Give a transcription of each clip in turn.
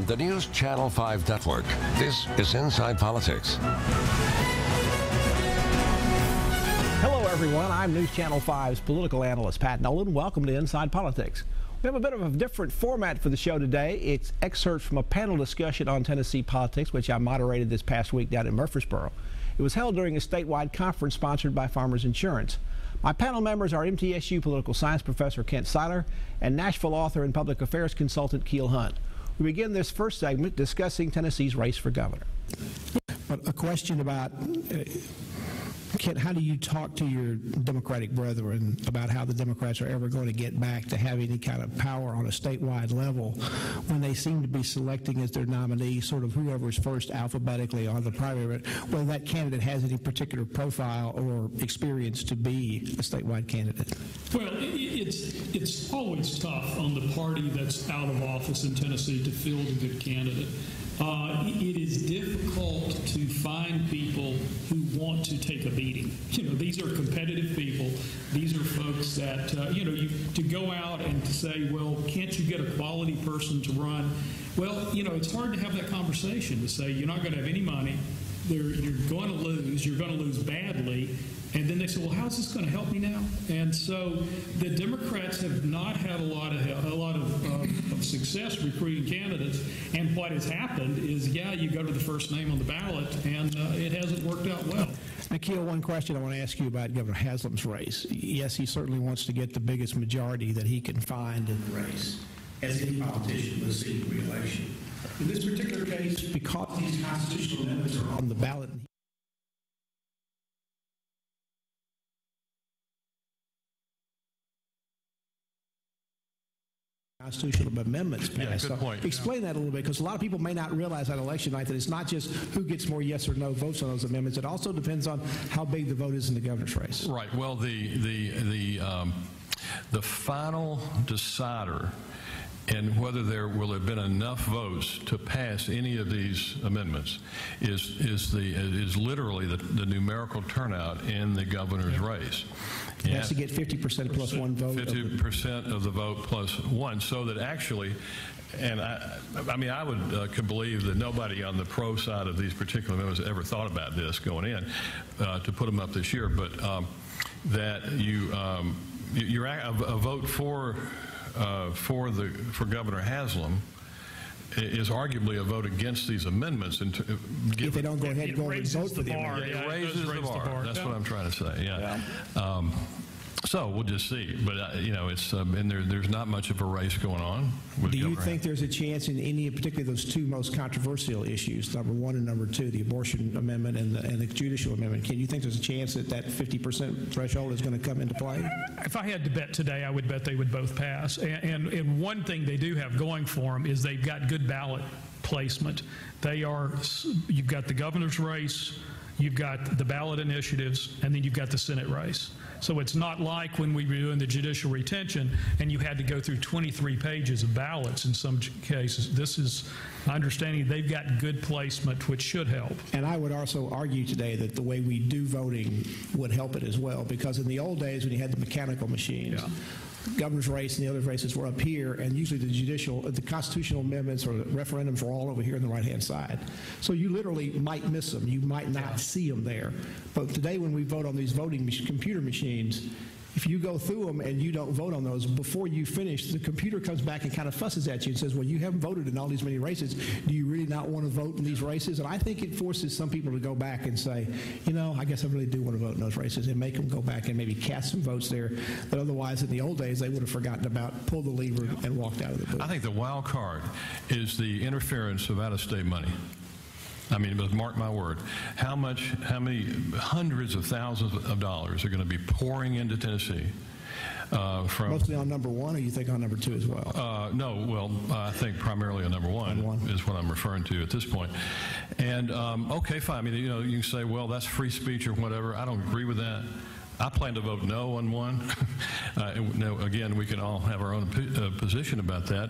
The News Channel 5 Network. This is Inside Politics. Hello, everyone. I'm News Channel 5's political analyst, Pat Nolan. Welcome to Inside Politics. We have a bit of a different format for the show today. It's excerpts from a panel discussion on Tennessee politics, which I moderated this past week down in Murfreesboro. It was held during a statewide conference sponsored by Farmers Insurance. My panel members are MTSU political science professor Kent Syler and Nashville author and public affairs consultant Keel Hunt. We begin this first segment discussing Tennessee's race for governor. But a question about, Kent, how do you talk to your Democratic brethren about how the Democrats are ever going to get back to have any kind of power on a statewide level when they seem to be selecting as their nominee sort of whoever's first alphabetically on the primary, whether that candidate has any particular profile or experience to be a statewide candidate? Well, it's always tough on the party that's out of office in Tennessee to field a good candidate. It is difficult to find people who want to take a beating. These are competitive people. These are folks that, to go out and to say, well, can't you get a quality person to run? Well, it's hard to have that conversation to say you're not going to have any money. You're going to lose. You're going to lose badly. And then they say, well, how's this going to help me now? And so the Democrats have not had a lot of success recruiting candidates. And what has happened is, you go to the first name on the ballot, and it hasn't worked out well. Now, Keel, one question I want to ask you about Governor Haslam's race. Yes, he certainly wants to get the biggest majority that he can find in the race, as any politician will seek re-election. In this particular case, because these constitutional amendments are on the ballot, constitutional amendments passed. Good point. Explain that a little bit, because a lot of people may not realize on election night that it's not just who gets more yes or no votes on those amendments. It also depends on how big the vote is in the governor's race. Right. Well, the final decider and whether there will have been enough votes to pass any of these amendments is literally the numerical turnout in the governor's race. He has to get 50% plus one vote. 50% of the vote plus one, so that actually, and I would could believe that nobody on the pro side of these particular amendments ever thought about this going in to put them up this year, but that you're a vote for Governor Haslam is arguably a vote against these amendments. And if they don't go ahead and go and vote for the amendment. It raises the bar. That's what I'm trying to say. Yeah. So we'll just see. But it's and there's not much of a race going on. Do you think there's a chance in any, particularly those two most controversial issues, number one and number two, the abortion amendment and the judicial amendment? Can you think there's a chance that 50% threshold is going to come into play? If I had to bet today, I would bet they would both pass. And one thing they do have going for them is they've got good ballot placement. You've got the governor's race, you've got the ballot initiatives, and then you've got the Senate race. So it's not like when we were doing the judicial retention and you had to go through 23 pages of ballots in some cases. This is my understanding. They've got good placement, which should help. And I would also argue today that the way we do voting would help it as well, because in the old days when you had the mechanical machines, governor's race and the other races were up here, and usually the constitutional amendments or the referendums were all over here on the right-hand side. So you literally might miss them. You might not see them there. But today when we vote on these computer machines, if you go through them and you don't vote on those, before you finish, the computer comes back and kind of fusses at you and says, well, you haven't voted in all these many races. Do you really not want to vote in these races? And I think it forces some people to go back and say, I guess I really do want to vote in those races, and make them go back and maybe cast some votes there that otherwise in the old days they would have forgotten about, pulled the lever, and walked out of the booth. I think the wild card is the interference of out-of-state money. I mean, but mark my word, how many hundreds of thousands of dollars are going to be pouring into Tennessee? Mostly on number one, or you think on number two as well? No, well, I think primarily on number one is what I'm referring to at this point. And okay, fine. I mean, you can say, well, that's free speech or whatever. I don't agree with that. I plan to vote no on one. Again, we can all have our own position about that.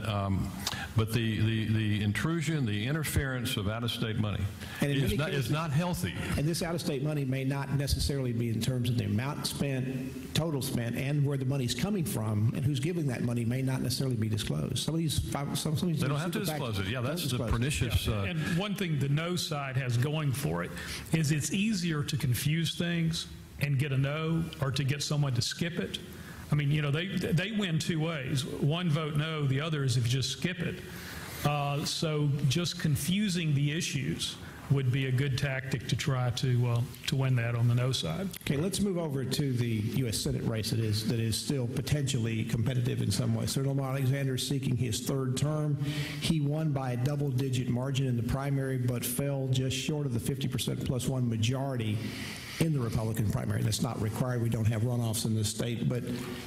But the intrusion, the interference of out-of-state money is not healthy. And this out-of-state money may not necessarily be in terms of the amount spent, total spent, and where the money's coming from, and who's giving that money may not necessarily be disclosed. Some of these they don't have to disclose it. Yeah, that's the pernicious. And one thing the no side has going for it is it's easier to confuse things and get a no, or to get someone to skip it. I mean, you know, they win two ways. One vote no, the other is if you just skip it. So just confusing the issues would be a good tactic to try to win that on the no side. Okay, let's move over to the U.S. Senate race that is still potentially competitive in some way. Senator Lamar Alexander is seeking his third term. He won by a double-digit margin in the primary, but fell just short of the 50% plus one majority in the Republican primary. That's not required. We don't have runoffs in this state. But,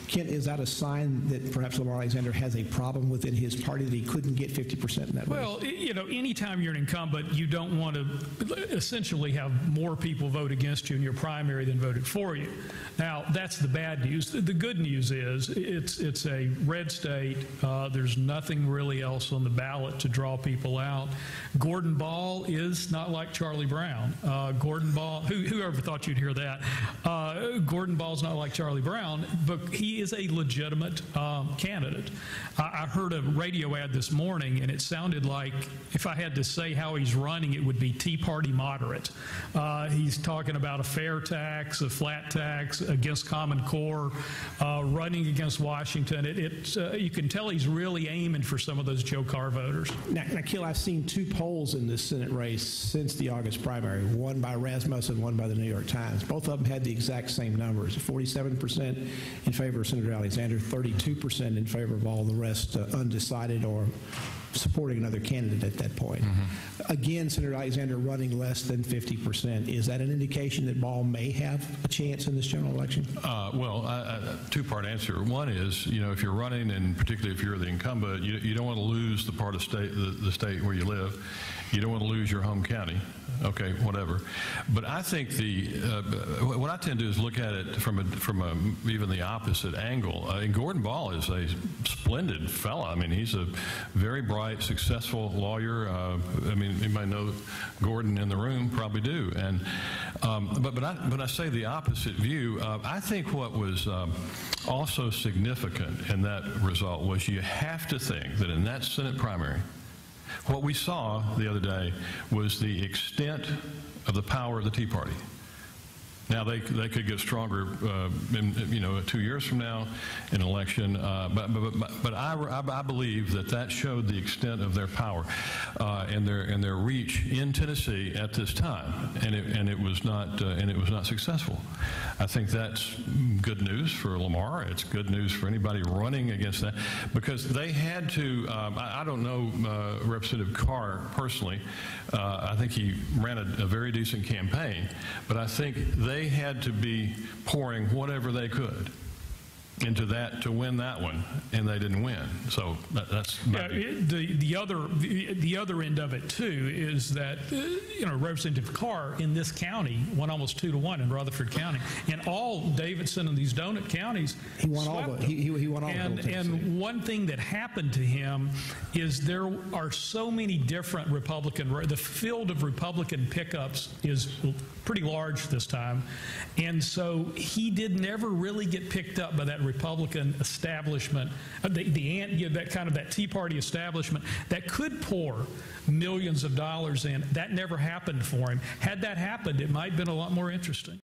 Kent, is that a sign that perhaps Lamar Alexander has a problem within his party that he couldn't get 50% in that race? Well, you know, anytime you're an incumbent, you don't want to essentially have more people vote against you in your primary than voted for you. Now, that's the bad news. The good news is it's a red state. There's nothing really else on the ballot to draw people out. Gordon Ball is not like Charlie Brown. Gordon Ball, whoever thought you'd hear that. Gordon Ball's not like Charlie Brown, but he is a legitimate candidate. I heard a radio ad this morning, and it sounded like, if I had to say how he's running, it would be Tea Party moderate. He's talking about a fair tax, a flat tax, against Common Core, running against Washington. You can tell he's really aiming for some of those Joe Carr voters. Now, Keel, I've seen two polls in this Senate race since the August primary, one by Rasmussen, one by the New York Times. Both of them had the exact same numbers, 47% in favor of Senator Alexander, 32% in favor of all the rest undecided or supporting another candidate at that point. Mm-hmm. Again, Senator Alexander running less than 50%. Is that an indication that Ball may have a chance in this general election? Two-part answer. One is, you know, if you're running, and particularly if you're the incumbent, you don't want to lose the part of the state where you live. You don't want to lose your home county. Okay, whatever. But I think what I tend to do is look at it from even the opposite angle. Gordon Ball is a splendid fella. I mean, he's a very bright, successful lawyer. I mean, you might know Gordon in the room, probably do. And but I say the opposite view. I think what was also significant in that result was you have to think that in that Senate primary, what we saw the other day was the extent of the power of the Tea Party. Now, they could get stronger, 2 years from now in an election, but I believe that showed the extent of their power and their reach in Tennessee at this time, and it was not successful. I think that's good news for Lamar. It's good news for anybody running against that, because they had to. I don't know Representative Carr personally. I think he ran a very decent campaign, but I think they had to be pouring whatever they could into that to win that one, and they didn't win. So that's the other end of it too is that Representative Carr in this county won almost 2-1 in Rutherford County. In all Davidson and these donut counties, he won all. He won all. And one thing that happened to him is there are so many different Republican. The field of Republican pickups is pretty large this time, and so he did never really get picked up by that Republican establishment, that Tea Party establishment that could pour millions of dollars in. That never happened for him. Had that happened, it might have been a lot more interesting.